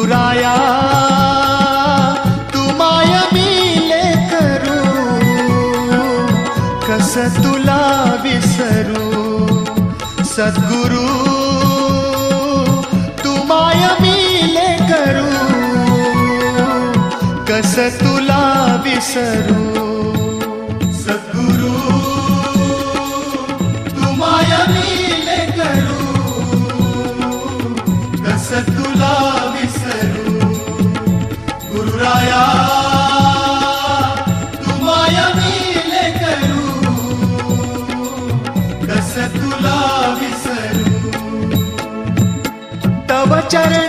गुरुराया तू माया मिले करू, कस तुला विसरू. सद्गुरु तू माया मिले करू, कस तुला विसरू. सद्गुरु तू माया मिले करू, कस तुला विसरू. गुरुराया तू माया मिले करू, कस तुला विसरू. तव चरण